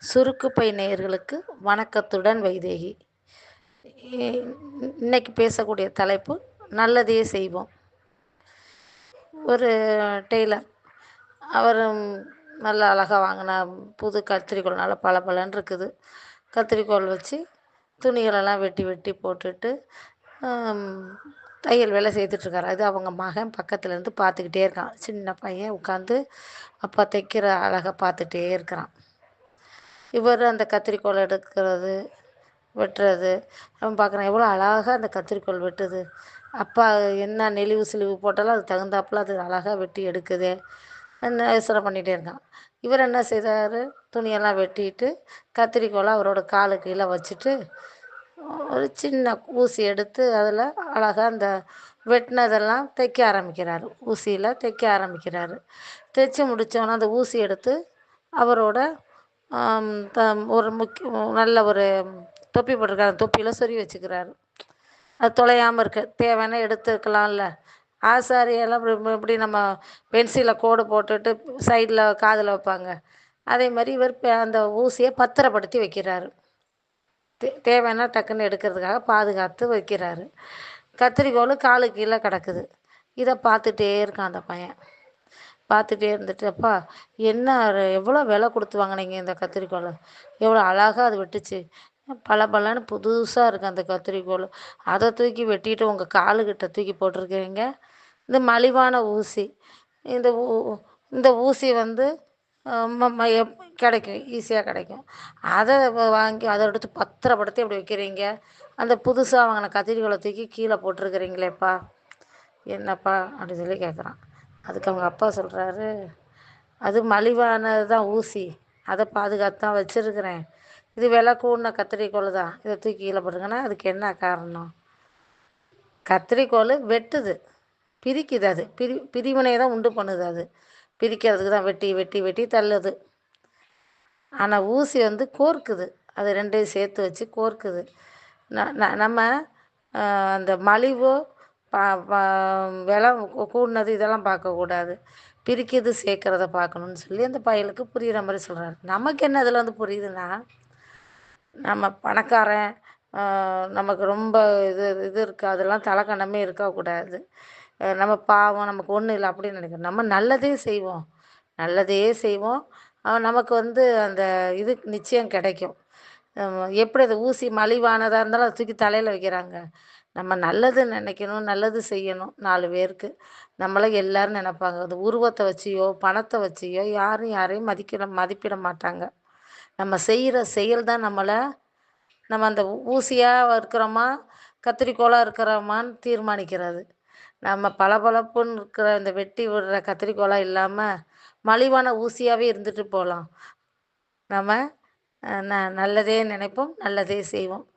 சுருக்கு பை நேயர்களுக்கு வணக்கத்துடன் வைதேகி. இன்னைக்கு பேசக்கூடிய தலைப்பு நல்லதே செய்வோம். ஒரு டெய்லர், அவர் நல்லா அழகாக வாங்கின புது கத்திரிக்கோல் நல்லா பளபளன்னு இருக்குது. கத்திரிக்கோல் வச்சு துணிகளெல்லாம் வெட்டி வெட்டி போட்டுட்டு தையல் வேலை செய்துட்ருக்காரு. அது அவங்க மகன் பக்கத்துலேருந்து பார்த்துக்கிட்டே இருக்கான். சின்ன பையன் உட்காந்து அப்பா தைக்கிற அழகை பார்த்துட்டே இருக்கிறான். இவர் அந்த கத்திரிக்கோல் எடுக்கிறது, வெட்டுறது, அவன் பார்க்குறான் எவ்வளோ அழகாக அந்த கத்திரிக்கோல் வெட்டுது. அப்பா என்ன நெளிவு சுளிவு போட்டாலும் அது தகுந்தாப்புல அது அழகாக வெட்டி எடுக்குது. யோசனை பண்ணிகிட்டே இருக்கான். இவர் என்ன செய்தார், துணியெல்லாம் வெட்டிட்டு கத்திரிக்கோலை அவரோட காலுக்கு கீழே வச்சுட்டு ஒரு சின்ன ஊசி எடுத்து அதில் அழகாக அந்த வெட்டினதெல்லாம் தைக்க ஆரம்பிக்கிறாரு. ஊசியில் தைக்க ஆரம்பிக்கிறாரு. தைச்சி முடித்தோன்னே அந்த ஊசி எடுத்து அவரோட ஒரு நல்ல ஒரு தொப்பி போட்டிருக்காரு. தொப்பியில் சொருவி வச்சுக்கிறாரு. அது தொலையாமல் இருக்க தேவைன்னா எடுத்துக்கலாம்ல. ஆசாரியெல்லாம் இப்படி நம்ம பென்சிலில் கோடு போட்டுட்டு சைடில் காதில் வைப்பாங்க. அதே மாதிரி இவர் அந்த ஊசியை பத்திரப்படுத்தி வைக்கிறாரு. தேவைன்னா டக்குன்னு எடுக்கிறதுக்காக பாதுகாத்து வைக்கிறாரு. கத்திரிக்கோல் காலுக்கு கீழே கிடக்குது. இதை பார்த்துட்டே இருக்கான் அந்த பையன். பார்த்துட்டே இருந்துட்டு, அப்பா என்ன எவ்வளோ விலை கொடுத்து வாங்கினீங்க இந்த கத்திரிக்கோலை? எவ்வளோ அழகாக அது வெட்டுச்சு, பளபளன்னு புதுசாக இருக்குது அந்த கத்திரிக்கோல். அதை தூக்கி வெட்டிட்டு உங்கள் காலுக்கிட்ட தூக்கி போட்டிருக்கிறீங்க. இந்த மலிவான ஊசி, இந்த இந்த ஊசி வந்து கிடைக்கும், ஈஸியாக கிடைக்கும். அதை வாங்கி அதை எடுத்து பத்திரப்படுத்தி அப்படி வைக்கிறீங்க. அந்த புதுசாக வாங்கின கத்திரிக்கோலை தூக்கி கீழே போட்டிருக்கிறீங்களேப்பா, என்னப்பா அப்படி சொல்லி கேட்குறான். அதுக்கு அவங்க அப்பா சொல்கிறாரு, அது மலிவானது தான் ஊசி, அதை பாதுகாத்து தான் வச்சுருக்கிறேன். இது விலை கூடின கத்திரிக்கோல் தான், இதை தூக்கி கீழே போட்டுருங்கன்னா அதுக்கு என்ன காரணம்? கத்திரிக்கோல் வெட்டுது, பிரிக்குது. அது பிரிவினை தான் உண்டு பண்ணுது. அது பிரிக்கிறதுக்கு தான் வெட்டி வெட்டி வெட்டி தள்ளுது. ஆனால் ஊசி வந்து கோர்க்குது, அது ரெண்டையும் சேர்த்து வச்சு கோர்க்குது. நம்ம அந்த மலிவோ விலை கூடினது இதெல்லாம் பார்க்கக்கூடாது, பிரிக்கிறது சேர்க்குறத பார்க்கணுன்னு சொல்லி அந்த பயலுக்கு புரிகிற மாதிரி சொல்கிறாரு. நமக்கு என்ன அதில் வந்து புரியுதுன்னா, நம்ம பணக்காரன், நமக்கு ரொம்ப இது இது இருக்குது, அதெல்லாம் தலைக்கணமே இருக்கக்கூடாது. நம்ம பாவம், நமக்கு ஒன்றும் இல்லை அப்படின்னு நினைக்கிறோம். நம்ம நல்லதே செய்வோம், நல்லதே செய்வோம். நமக்கு வந்து அந்த இது நிச்சயம் கிடைக்கும். எப்படி அது ஊசி மலிவானதாக இருந்தாலும் அதை தூக்கி தலையில் வைக்கிறாங்க. நம்ம நல்லது நினைக்கணும், நல்லது செய்யணும். 4 பேருக்கு நம்மளை எல்லோரும் நினைப்பாங்க. அது உருவத்தை வச்சியோ பணத்தை வச்சியோ யாரும் யாரையும் மதிப்பிட மாட்டாங்க. நம்ம செய்கிற செயல் தான் நம்ம அந்த ஊசியாக இருக்கிறோமா கத்திரிக்கோளாக இருக்கிறோமான்னு தீர்மானிக்கிறது. நம்ம பளபளப்புன்னு இருக்கிற இந்த வெட்டி விடுற கத்திரிக்கோளாக இல்லாமல் மலிவான ஊசியாகவே இருந்துட்டு போகலாம். நம்ம நல்லதே நினைப்போம், நல்லதே செய்வோம்.